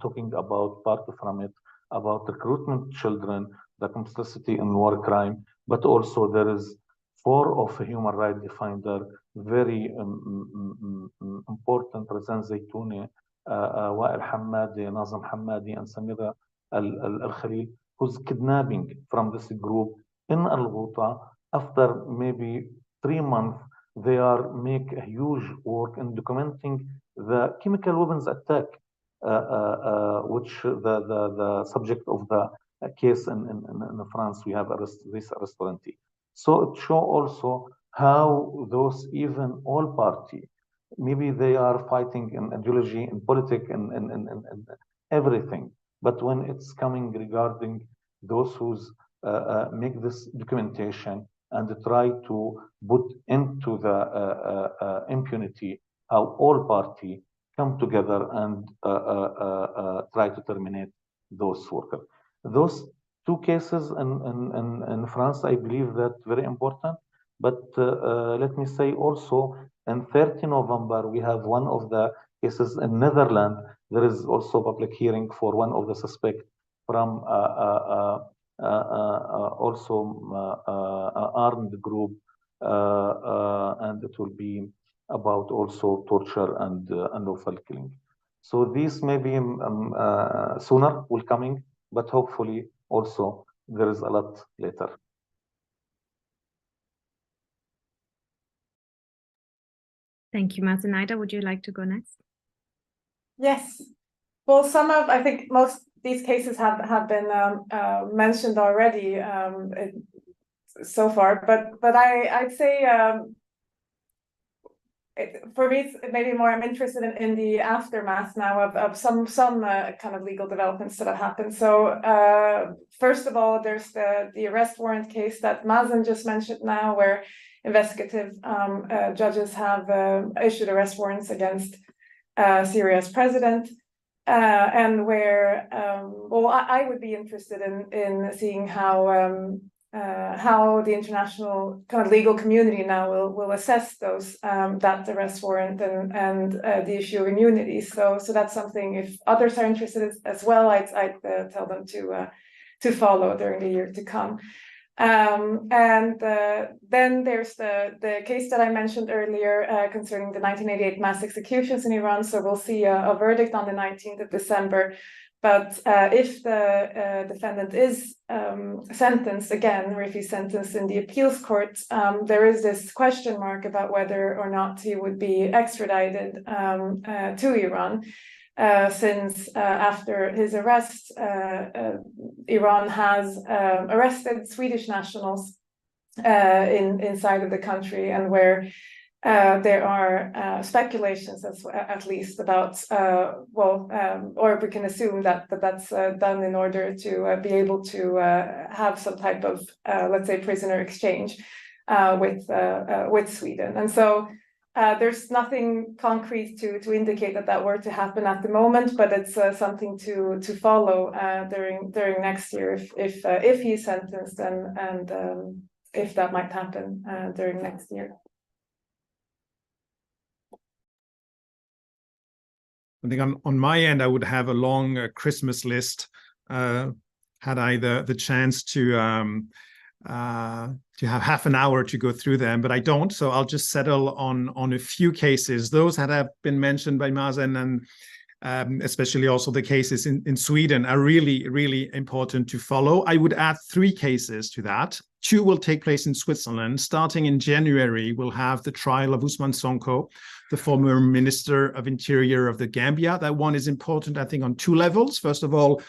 talking about part from it, about recruitment children, the complicity in war crime, but also there is 4 of a human rights defender, very important, Razan Zaytouni, Wael Hammadi, Nazem Hammadi, and Samira Al-Khalil, who's kidnapping from this group in Al-Ghouta. After maybe 3 months, they are make a huge work in documenting the chemical weapons attack, which the subject of the case in France, we have this restaurantee. So it shows also how those even all party, maybe they are fighting in ideology, in politics, and everything. But when it's coming regarding those who make this documentation and try to put into the impunity, how all party come together and try to terminate those workers. Those 2 cases in France, I believe that very important. But let me say also, on 30 November, we have one of the cases in Netherlands. There is also public hearing for one of the suspects from also armed group, and it will be about also torture and unlawful killing. So these maybe sooner will coming, but hopefully also there is a lot later. Thank you, Mazen. Aida, would you like to go next? Yes. Well, I think most these cases have been mentioned already so far, but I'd say for me, maybe more I'm interested in the aftermath now of some kind of legal developments that have happened. So first of all, there's the arrest warrant case that Mazen just mentioned now, where investigative judges have issued arrest warrants against Syria's president, and where well, I would be interested in seeing how the international kind of legal community now will assess those that arrest warrant and the issue of immunity. So that's something, if others are interested as well, I'd tell them to follow during the year to come. And then there's the case that I mentioned earlier concerning the 1988 mass executions in Iran. So we'll see a verdict on the 19th of December. But if the defendant is sentenced again, or if he's sentenced in the appeals court, there is this question mark about whether or not he would be extradited to Iran. Since after his arrest, Iran has arrested Swedish nationals inside of the country, and where there are speculations, at least, about or we can assume that that's done in order to be able to have some type of, let's say, prisoner exchange with Sweden. And so there's nothing concrete to indicate that were to happen at the moment, but it's something to follow during next year if he's sentenced, and if that might happen during next year. I think on my end, I would have a long Christmas list had I the chance to have half an hour to go through them, but I don't. So I'll just settle on a few cases, those that have been mentioned by Mazen, especially also the cases in Sweden, are really, really important to follow. I would add 3 cases to that. 2 will take place in Switzerland. Starting in January, we'll have the trial of Ousmane Sonko, the former Minister of Interior of the Gambia. That one is important, I think, on 2 levels. First of all,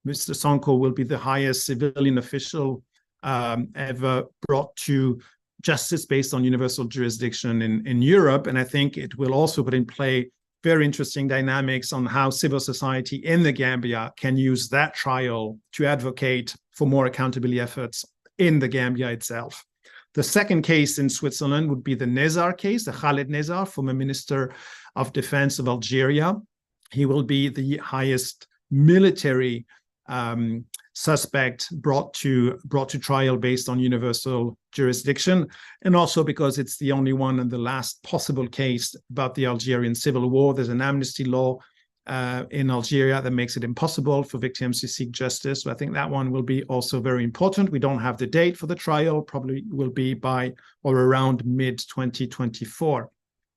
Mr. Sonko will be the highest civilian official ever brought to justice based on universal jurisdiction in Europe. And I think it will also put in play very interesting dynamics on how civil society in the Gambia can use that trial to advocate for more accountability efforts in the Gambia itself. The second case in Switzerland would be the Nezar case, the Khaled Nezar, former Minister of Defense of Algeria. He will be the highest military suspect brought to trial based on universal jurisdiction, and also because it's the only one and the last possible case about the Algerian civil war. There's an amnesty law in Algeria that makes it impossible for victims to seek justice. So I think that one will be also very important. We don't have the date for the trial, probably will be by or around mid-2024.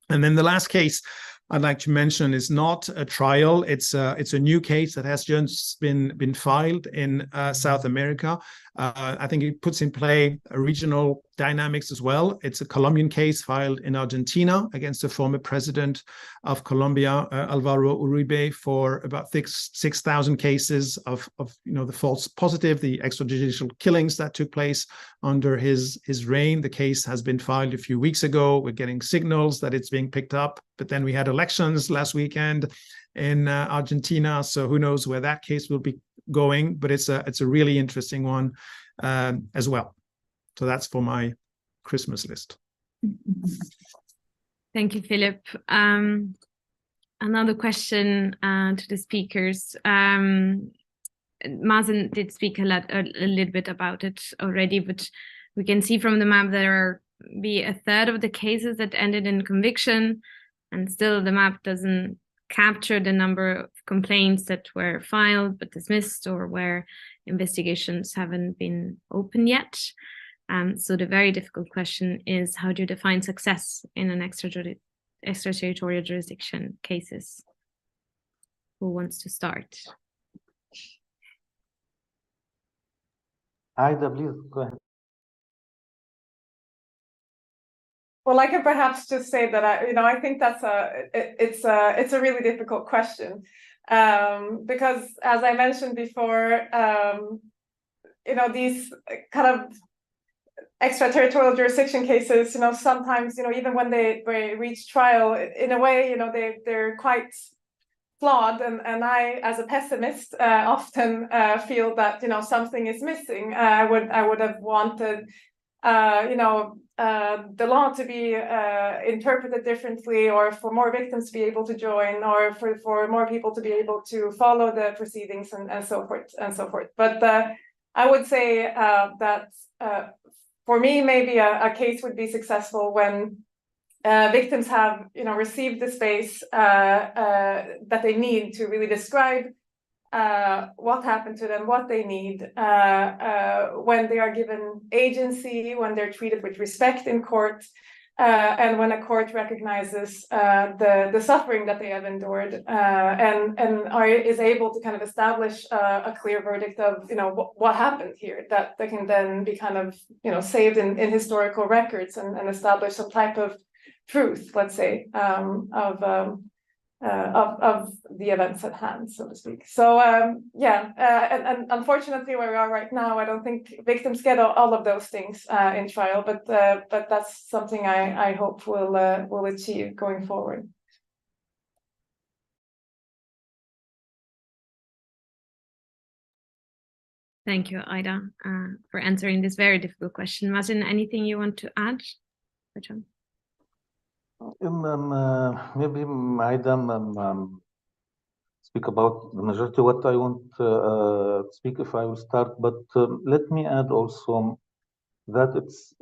And then the last case I'd like to mention is not a trial. It's a new case that has just been filed in South America. I think it puts in play regional dynamics as well. It's a Colombian case filed in Argentina against the former president of Colombia, Alvaro Uribe, for about 6,000 cases of the false positive, the extrajudicial killings that took place under his reign. The case has been filed a few weeks ago. We're getting signals that it's being picked up, but then we had elections last weekend in Argentina, so who knows where that case will be going, but it's a really interesting one as well. So that's for my Christmas list. Thank you, Philip. Another question to the speakers. Mazen did speak a little bit about it already, but we can see from the map there be a third of the cases that ended in conviction, and still the map doesn't capture the number of complaints that were filed but dismissed, or where investigations haven't been open yet. So the very difficult question is, how do you define success in an extraterritorial jurisdiction cases? Who wants to start? Aida, please go ahead. Well, I can perhaps just say that I think it's a really difficult question, because, as I mentioned before, these kind of extraterritorial jurisdiction cases, sometimes, even when they reach trial, in a way, they're quite flawed, and I, as a pessimist, often feel that something is missing. I would have wanted the law to be interpreted differently, or for more victims to be able to join, or for more people to be able to follow the proceedings, and so forth and so forth. But I would say that for me, maybe a case would be successful when victims have received the space that they need to really describe what happened to them, what they need, when they are given agency, when they're treated with respect in court, and when a court recognizes the suffering that they have endured, and is able to kind of establish a clear verdict of what happened here, that they can then be kind of saved in historical records, and establish some type of truth, let's say, of the events at hand, so to speak. So and unfortunately, where we are right now, I don't think victims get all of those things in trial, but that's something I hope will achieve going forward. Thank you, Aida, for answering this very difficult question. Mazen, anything you want to add? Maybe Aida speak about the majority what I want to speak if I will start, but let me add also that it's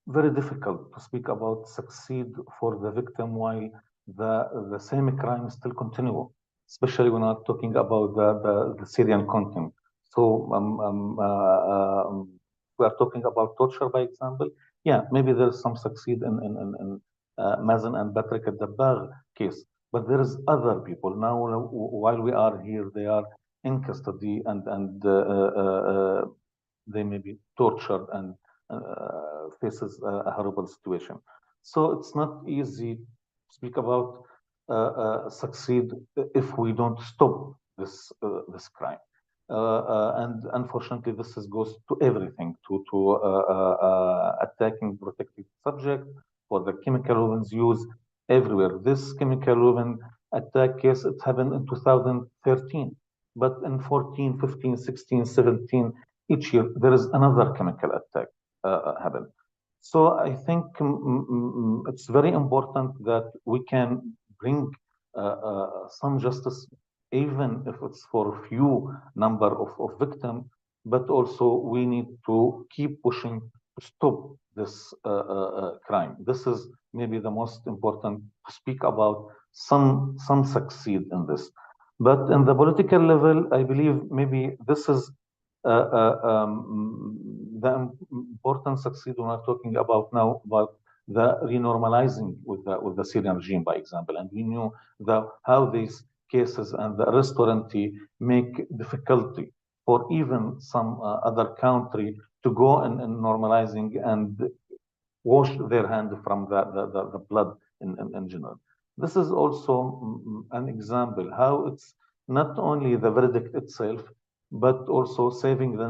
very difficult to speak about succeed for the victim while the same crime still continue, especially when we're talking about the Syrian content. So we are talking about torture, by example. Yeah, maybe there's some succeed in Mazen and Patrick at the Bar case, but there is other people. Now, while we are here, they are in custody and they may be tortured and faces a horrible situation. So it's not easy to speak about succeed if we don't stop this crime. And unfortunately, this goes to everything, to attacking protected subject, for the chemical weapons used everywhere. This chemical weapon attack case, it happened in 2013, but in 14, 15, 16, 17, each year, there is another chemical attack happen. So I think it's very important that we can bring some justice, even if it's for a few number of victims, but also we need to keep pushing to stop this crime. This is maybe the most important to speak about. Some succeed in this. But in the political level, I believe maybe this is the important succeed when we're talking about now about the renormalizing with the Syrian regime, by example. And we knew how these cases and the arrest warranty make difficulty for even some other country to go and normalizing and wash their hand from the blood in general. This is also an example how it's not only the verdict itself, but also saving the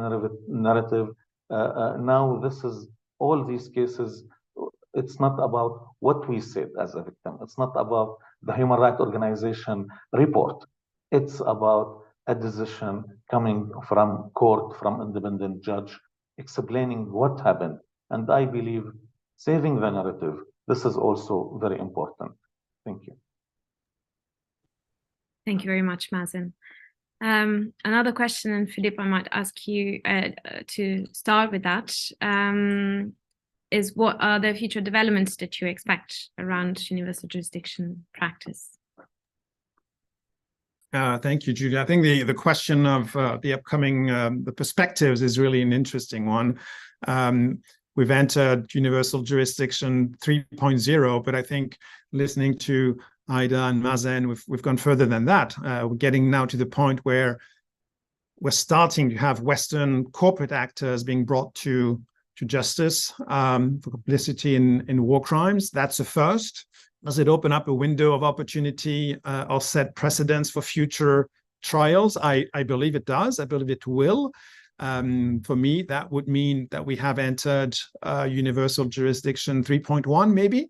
narrative. Now this is all these cases, it's not about what we said as a victim. It's not about the human rights organization report. It's about a decision coming from court, from independent judge, explaining what happened. And I believe saving the narrative, this is also very important. Thank you. Thank you very much, Mazen. Another question, and Philippe, I might ask you to start with that, is what are the future developments that you expect around universal jurisdiction practice? Thank you, Julia. I think the question of the upcoming the perspectives is really an interesting one. We've entered universal jurisdiction 3.0, but I think listening to Aida and Mazen, we've gone further than that. We're getting now to the point where we're starting to have Western corporate actors being brought to justice for complicity in war crimes. That's a first. Does it open up a window of opportunity or set precedents for future trials? I believe it does. I believe it will. For me, that would mean that we have entered universal jurisdiction 3.1 maybe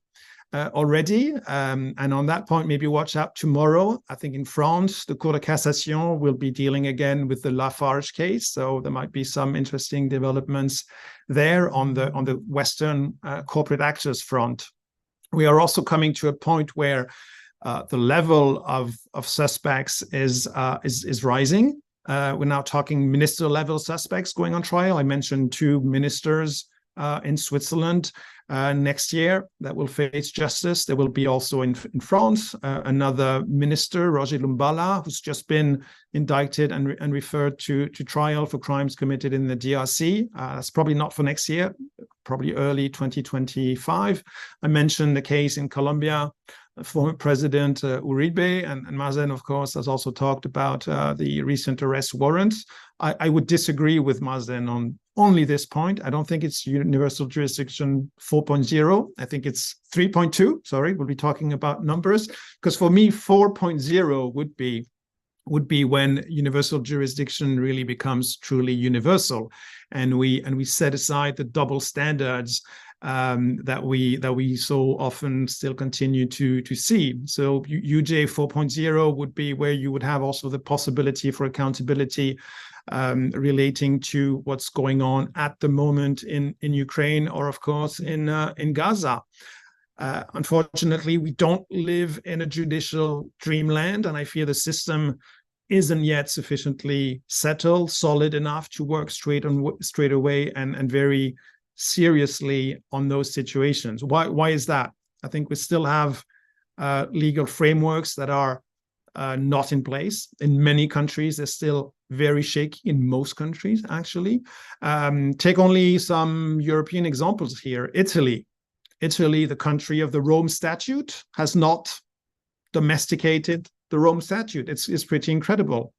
already. And on that point, maybe watch out tomorrow. I think in France, the Cour de Cassation will be dealing again with the Lafarge case. So there might be some interesting developments there on the Western corporate actors front. We are also coming to a point where the level of suspects is rising. We're now talking minister level suspects going on trial. I mentioned 2 ministers in Switzerland next year that will face justice. There will be also in France another minister, Roger Lumbala, who's just been indicted and referred to trial for crimes committed in the DRC. That's probably not for next year, probably early 2025. I mentioned the case in Colombia, former President Uribe, and Mazen, of course, has also talked about the recent arrest warrants. I would disagree with Mazen on only this point. I don't think it's universal jurisdiction 4.0. I think it's 3.2. Sorry, we'll be talking about numbers, because for me, 4.0 would be when universal jurisdiction really becomes truly universal, and we set aside the double standards that we so often still continue to see. So UJ 4.0 would be where you would have also the possibility for accountability relating to what's going on at the moment in Ukraine, or of course in Gaza. Unfortunately, we don't live in a judicial dreamland, and I fear the system isn't yet sufficiently settled, solid enough to work straight away and very seriously on those situations. Why is that? I think we still have legal frameworks that are not in place. In many countries, they're still very shaky, in most countries, actually. Take only some European examples here. Italy, the country of the Rome Statute, has not domesticated the Rome Statute. It's pretty incredible.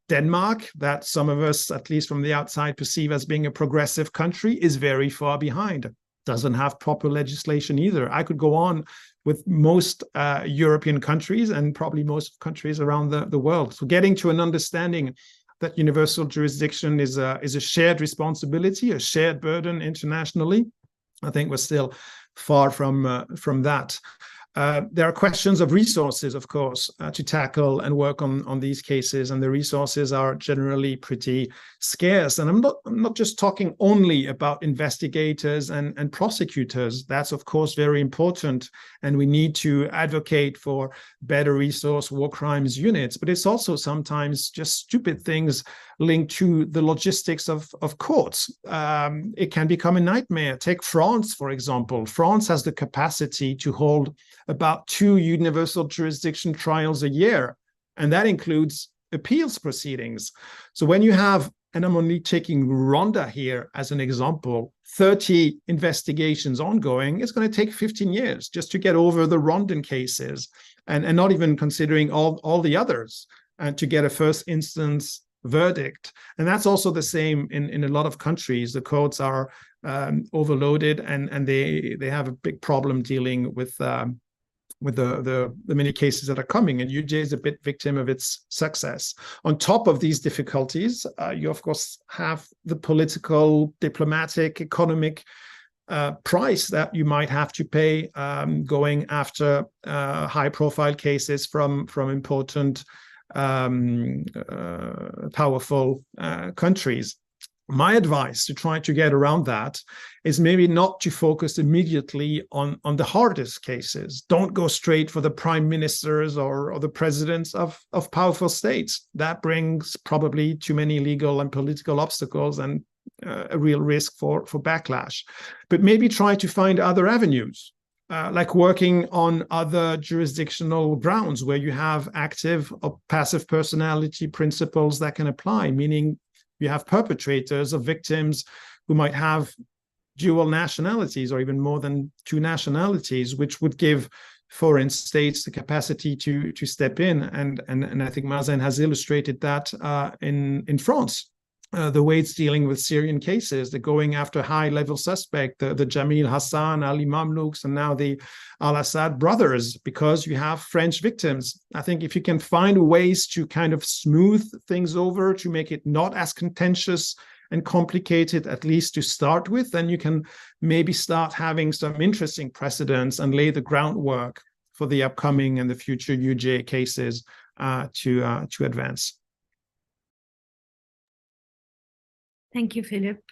Denmark, that some of us, at least from the outside, perceive as being a progressive country, is very far behind. Doesn't have proper legislation either. I could go on with most European countries and probably most countries around the world. So getting to an understanding that universal jurisdiction is a shared responsibility, a shared burden internationally, I think we're still far from that. There are questions of resources, of course, to tackle and work on these cases, and the resources are generally pretty scarce. And I'm not just talking only about investigators and prosecutors. That's, of course, very important, and we need to advocate for better resource war crimes units. But it's also sometimes just stupid things linked to the logistics of courts. It can become a nightmare. Take France, for example. France has the capacity to hold about 2 universal jurisdiction trials a year, and that includes appeals proceedings. So when you have, and I'm only taking Rwanda here as an example, 30 investigations ongoing, it's going to take 15 years just to get over the Rwandan cases, and not even considering all the others, and to get a first instance verdict. And that's also the same in a lot of countries. The courts are overloaded, and they have a big problem dealing with the many cases that are coming, and UJ is a bit victim of its success. On top of these difficulties, you of course have the political, diplomatic, economic price that you might have to pay going after high-profile cases from important, powerful countries. My advice to try to get around that is maybe not to focus immediately on the hardest cases. Don't go straight for the prime ministers or the presidents of powerful states. That brings probably too many legal and political obstacles and a real risk for backlash. But maybe try to find other avenues, like working on other jurisdictional grounds where you have active or passive personality principles that can apply, meaning you have perpetrators or victims who might have dual nationalities or even more than 2 nationalities, which would give foreign states the capacity to step in. And I think Mazen has illustrated that in France. The way it's dealing with Syrian cases, they're going after high-level suspects, the Jamil Hassan, Ali Mamlouks, and now the Al-Assad brothers, because you have French victims. I think if you can find ways to kind of smooth things over, to make it not as contentious and complicated, at least to start with, then you can maybe start having some interesting precedents and lay the groundwork for the upcoming and the future UJ cases to advance. Thank you, Philip.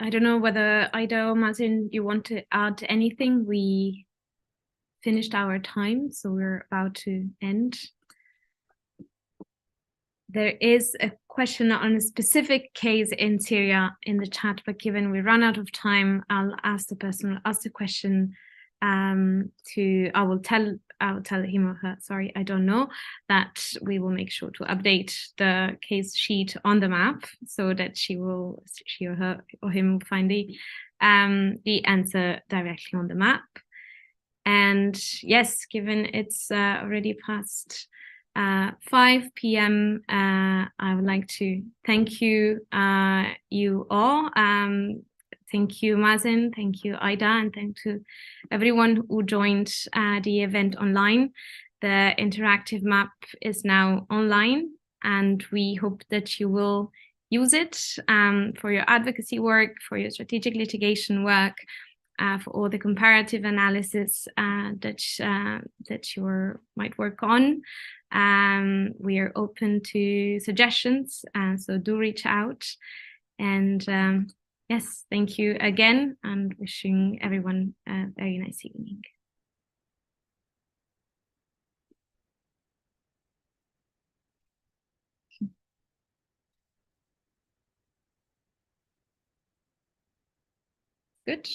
I don't know whether Aida or Mazen, you want to add anything? We finished our time, so we're about to end. There is a question on a specific case in Syria in the chat, but given we run out of time, I'll ask the person who asked the question I will tell him or her, sorry, I don't know, that we will make sure to update the case sheet on the map so that she or her or him will find the answer directly on the map. And yes, given it's already past 5 p.m., I would like to thank you you all. Thank you, Mazen. Thank you, Aida, and thank to everyone who joined the event online. The interactive map is now online, and we hope that you will use it for your advocacy work, for your strategic litigation work, for all the comparative analysis that you might work on. We are open to suggestions, so do reach out. And yes, thank you again, and wishing everyone a very nice evening. Good.